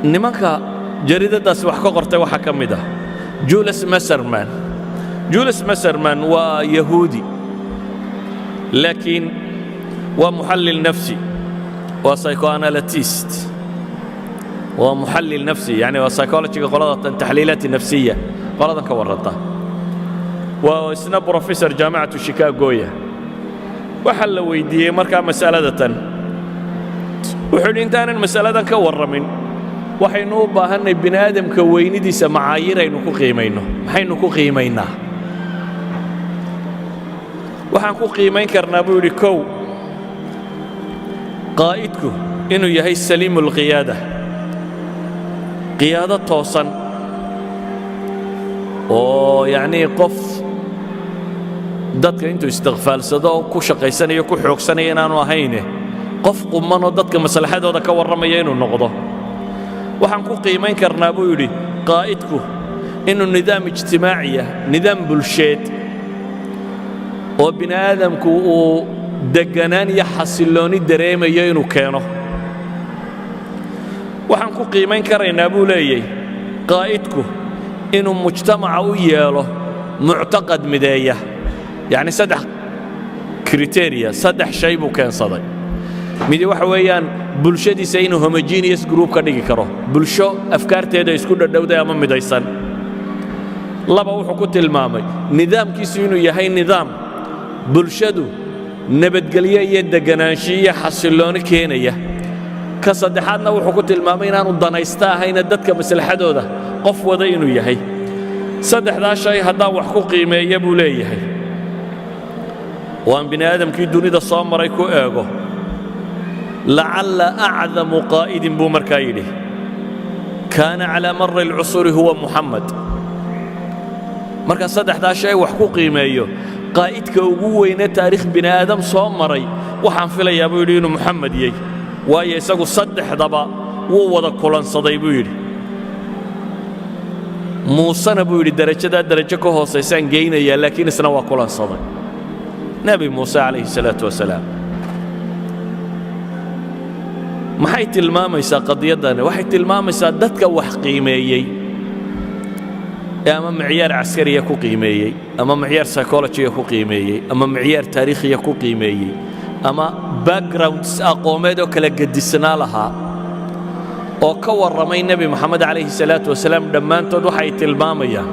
nimanka jaridadaas wax ka qortay waxa ka mid ah Julius Messerman waa yahuudi laakiin waa muxallil nafsi waa psychoanalyst waa muxallil nafsi yani waa psychology qolada taxliilaat nafsiya qolada ka warrata waa isna professor jaamacatu Chicago waxa la weydiiyay marka mas'aladatan wuxuu intaanan mas'aladan ka warramin waxaynu u baahanay bini'aadamka weynidiisa macaayir aynu ku qiimayno maxaynu ku qiimaynaa waxaan ku qiimayn karnaa buu yidhi kow qaa'idku inuu yahay saliimul qiyaada qiyaado toosan oo yacnii qof dadka intuu istiqfaalsado oo ku shaqaysanayo ku xoogsanaya inaanu ahayne qof qumanoo dadka maslaxadooda ka warramaya inuu noqdo waxaan ku qiimayn karnaa buu yidhi qaa'idku inuu nidaam ijtimaaciya nidaam bulsheed oo bini'aadamku uu deganaan iyo xasillooni dareemayo inuu keeno waxaan ku qiimayn karaynaa buu leeyahay qaa'idku inuu mujtamaca u yeelo muctaqad mideeya yacni saddex criteria saddex shay buu keensaday midi waxa weeyaan bulshadiisa inuu homogeneous group ka dhigi karo bulsho afkaarteeda isku dhadhowday ama midaysan laba wuxuu ku tilmaamay nidaamkiisu inuu yahay nidaam bulshadu nabadgelyo iyo deganaansho iyo xasillooni keenaya ka saddexaadna wuxuu ku tilmaamay inaanu danaysta ahayna dadka maslaxadooda qof wada inuu yahay saddexdaa shay haddaan wax ku qiimeeya buu leeyahay waan bini'aadamkii dunida soo maray ku eego لعل أعظم قائد بومركايدي كان على مر العصور هو محمد مركز صدح دا شيء وحقوقي مايو قائدك وقوين تاريخ بني آدم صومري وحان في لي أبو يدين محمد يي واي يساقو صدح دبا ووضا كولان صديبو يدي موسى نبو يدي درجة كوهو سيسان جينا يا لكن سنوا كولان صدي نبي موسى عليه الصلاة والسلام maxay tilmaamaysaa qadiyadani waxay tilmaamaysaa dadka wax qiimeeyay ama miciyaar askariya ku qiimeeyay ama miciyaar psychology ku qiimeeyay ama miciyaar taariikhiya ku qiimeeyay ama backgrounds aqoomeed oo kala gadisnaa lahaa oo ka warramay nabi maxamed calayhi salaatu wasalaam dhammaantood waxay tilmaamayaan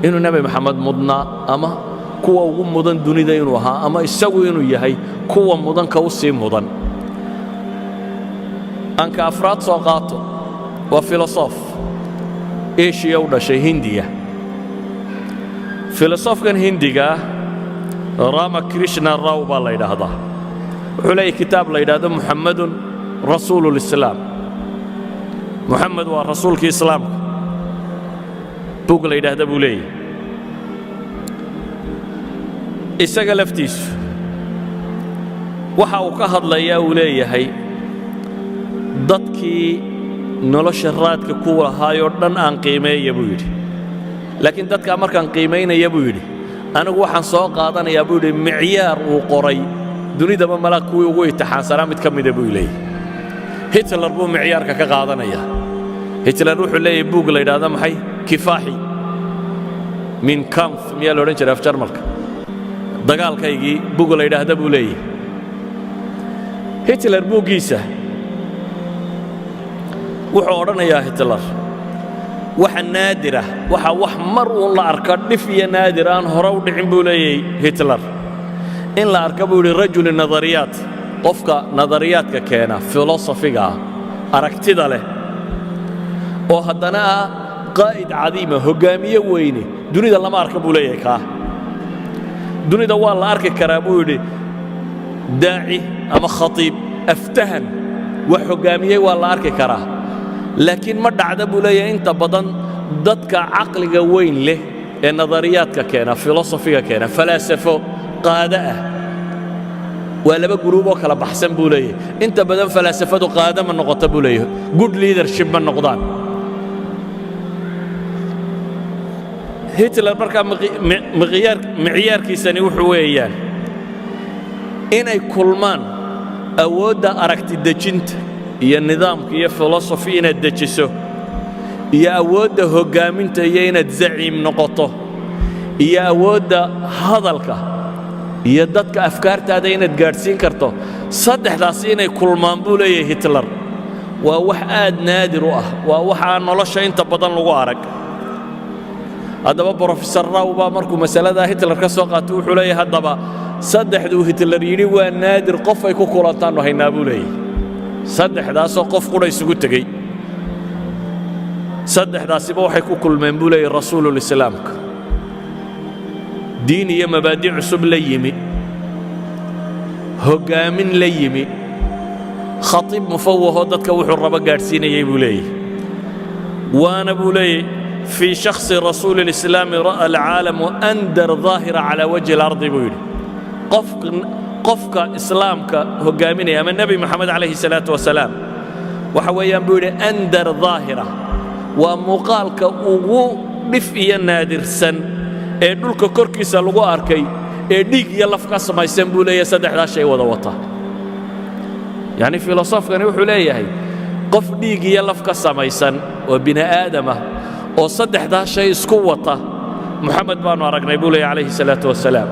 inuu nabi maxamed mudnaa ama kuwa ugu mudan dunida inuu ahaa ama isagu inuu yahay kuwa mudan ka u sii mudan أنك أفراد سوقاته وفيلسوف إيش يودا شيء هندية فيلسوف كان هندية راما كريشنا راو بالله هذا عليه كتاب ليدا محمد رسول الإسلام محمد ورسول الإسلام بوق ليدا هذا بولي إسقى لفتيس وحاو كهض ليا ولي هي dadkii nolosha raadka ku lahaayoo dhan aan qiimeeya buu yidhi laakiin dadka markaan qiimeynaya buu yidhi anigu waxaan soo qaadanayaa buu yidhi micyaar uu qoray dunidaba malaag kuwii ugu intixaansanaa mid ka mida buu leeyahay hitler buu micyaarka ka qaadanayaa hitler wuxuu leeyahay buug la yidhaahdo maxay kifaaxi min kampf miyaa la odhan jiray af jarmalka dagaalkaygii buug la yidhaahda buu leeyahay hitler buuggiisa wuxuu odhanayaa hitler waxa naadir ah waxa wax mar uun la arka dhif iyo naadir aan hore u dhicin buu leeyahay hitler in la arka buu yidhi rajuli nadariyaat qofka nadariyaadka keena filosofiga ah aragtida leh oo haddana ah qaa'id cadiima hogaamiye weyne dunida lama arka buu leeyahay kaa dunida waa la arki karaa buu yidhi daaci ama khatiib aftahan wax hogaamiyey waa la arki karaa laakiin ma dhacda buu leeyahay inta badan dadka caqliga weyn leh ee nadariyaadka keena filosofiga keena falaasafo qaada ah waa laba gruub oo kala baxsan buu leeyahay inta badan falaasafadu qaada ma noqota buu leeyahay good leadership ma noqdaan hitler markaa miciyaarkiisani wuxuu weeyaan inay kulmaan awoodda aragti dejinta iyo nidaamka iyo philosophy inaad dejiso iyo awoodda hoggaaminta iyo inaad zaciim noqoto iyo awoodda hadalka iyo dadka afkaartaada inaad gaadhsiin karto saddexdaasi inay kulmaan buu leeyahay Hitler waa wax aad naadir u ah waa wax aan nolosha inta badan lagu arag haddaba Professor Rao baa markuu masalada Hitler ka soo qaato wuxuu leeyahay haddaba saddexdu Hitler yidhi waa naadir qof ay ku kulantaan haynaa buu leeyahay saddexdaasoo qof qura isugu tegey saddexdaasiba waxay ku kulmeen buu leeyahay rasuulul islaamka diin iyo mabaadi' cusub la yimi hoggaamin la yimi khatiib mufawwaho dadka wuxuu raba gaadhsiinayay buu leeyahay waana buu leeyahay في شخص رسول الإسلام رأى العالم أندر ظاهرة على وجه الأرض بيقول قفك إسلامك هجامين أما النبي محمد عليه الصلاة والسلام وحويا بيقول أندر ظاهرة ومقالك أغو بفئي النادر سن إدولك كركي سلوغو أركي إديك يلفك سما يسنبول يسدح لا شيء وضوطه يعني فيلسوف كان يقول لي قف ديك يلفك سما يسن وبناء آدمه oo saddexdaa shay isku wata Muhammad baanu aragnay buu leeyahay alayhi salaatu wasalaam